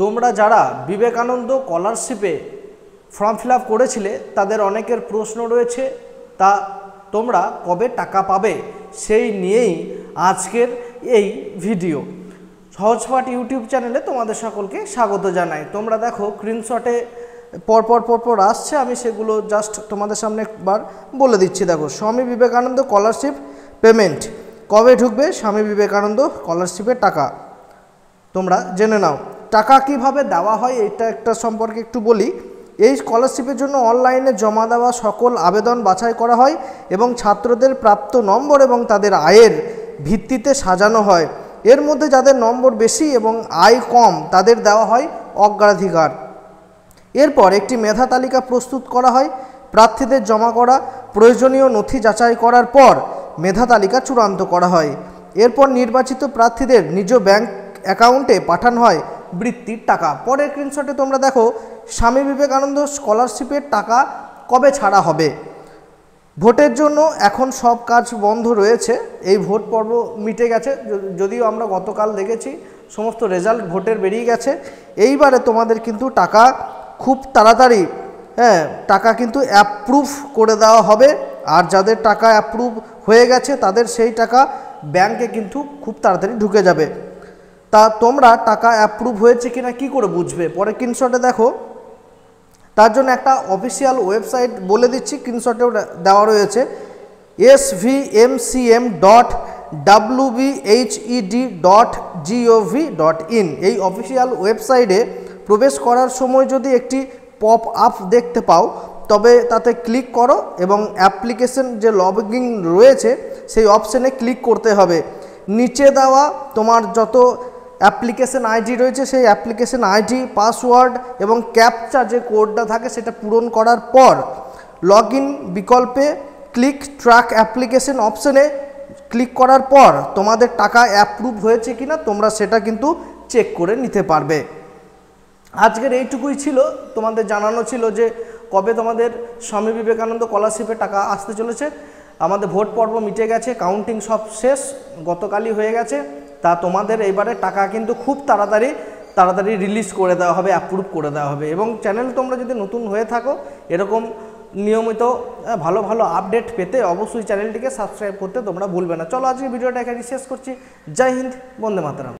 তোমরা যারা Vivekananda স্কলারশিপে form fill up করেছিলে তাদের অনেকের প্রশ্ন রয়েছে, তা তোমরা কবে টাকা পাবে সেই নিয়েই আজকের এই ভিডিও। সহজপাঠ ইউটিউব চ্যানেলে তোমাদের সকলকে স্বাগত জানাই। তোমরা দেখো স্ক্রিনশটে পরপর আসছে, আমি সেগুলো জাস্ট তোমাদের সামনে একবার বলে দিচ্ছি। দেখো, স্বামী বিবেকানন্দ স্কলারশিপ পেমেন্ট কবে ঢুকবে, স্বামী বিবেকানন্দ স্কলারশিপের টাকা তোমরা জেনে নাও। টাকা কিভাবে দেওয়া হয় এটা একটা সম্পর্কে একটু বলি। এই স্কলারশিপের জন্য অনলাইনে জমা দেওয়া সকল আবেদন বাছাই করা হয় এবং ছাত্রদের প্রাপ্ত নম্বর এবং তাদের আয়ের ভিত্তিতে সাজানো হয়। এর মধ্যে যাদের নম্বর বেশি এবং আয় কম তাদের দেওয়া হয় অগ্রাধিকার। এরপর একটি মেধা তালিকা প্রস্তুত করা হয়। প্রার্থীদের জমা করা প্রয়োজনীয় নথি যাচাই করার পর মেধা তালিকা চূড়ান্ত করা হয়। এরপর নির্বাচিত প্রার্থীদের নিজ ব্যাংক অ্যাকাউন্টে পাঠানো হয় বৃত্তির টাকা। পরের স্ক্রিনশটে তোমরা দেখো, স্বামী বিবেকানন্দ স্কলারশিপের টাকা কবে ছাড়া হবে। ভোটের জন্য এখন সব কাজ বন্ধ রয়েছে। এই ভোট পর্ব মিটে গেছে, যদিও আমরা গতকাল দেখেছি সমস্ত রেজাল্ট ভোটের বেরিয়ে গেছে। এইবারে তোমাদের কিন্তু টাকা খুব তাড়াতাড়ি টাকা কিন্তু অ্যাপ্রুভ করে দেওয়া হবে। আর যাদের টাকা অ্যাপ্রুভ হয়ে গেছে তাদের সেই টাকা ব্যাংকে কিন্তু খুব তাড়াতাড়ি ঢুকে যাবে। তা তোমরা টাকা অ্যাপ্রুভ হয়েছে কিনা কি করে বুঝবে? পরে স্ক্রিনশটে দেখো, তার জন্য একটা অফিসিয়াল ওয়েবসাইট বলে দিচ্ছি, স্ক্রিনশটেও দেওয়া রয়েছে, svmcm.wbhed.gov.in। এই অফিসিয়াল ওয়েবসাইটে প্রবেশ করার সময় যদি একটি পপ আপ দেখতে পাও তবে তাতে ক্লিক করো এবং অ্যাপ্লিকেশন যে লগইন রয়েছে সেই অপশানে ক্লিক করতে হবে। নিচে দেওয়া তোমার যত অ্যাপ্লিকেশন আইডি রয়েছে সেই অ্যাপ্লিকেশন আইডি, পাসওয়ার্ড এবং ক্যাপচা যে কোডটা থাকে সেটা পূরণ করার পর লগইন বিকল্পে ক্লিক ট্র্যাক অ্যাপ্লিকেশন অপশানে ক্লিক করার পর তোমাদের টাকা অ্যাপ্রুভ হয়েছে কিনা তোমরা সেটা কিন্তু চেক করে নিতে পারবে। আজকের এইটুকুই ছিল, তোমাদের জানানো ছিল যে কবে তোমাদের স্বামী বিবেকানন্দ স্কলারশিপে টাকা আসতে চলেছে। আমাদের ভোট পর্ব মিটে গেছে, কাউন্টিং সব শেষ, গতকালই হয়ে গেছে। তা তোমাদের এইবারে টাকা কিন্তু খুব তাড়াতাড়ি রিলিজ করে দেওয়া হবে, অ্যাপ্রুভ করে দেওয়া হবে। এবং চ্যানেল তোমরা যদি নতুন হয়ে থাকো, এরকম নিয়মিত ভালো ভালো আপডেট পেতে অবশ্যই চ্যানেলটিকে সাবস্ক্রাইব করতে তোমরা ভুলবে না। চলো আজকে ভিডিওটা এখানে শেষ করছি। জয় হিন্দ, বন্দে মাতরম।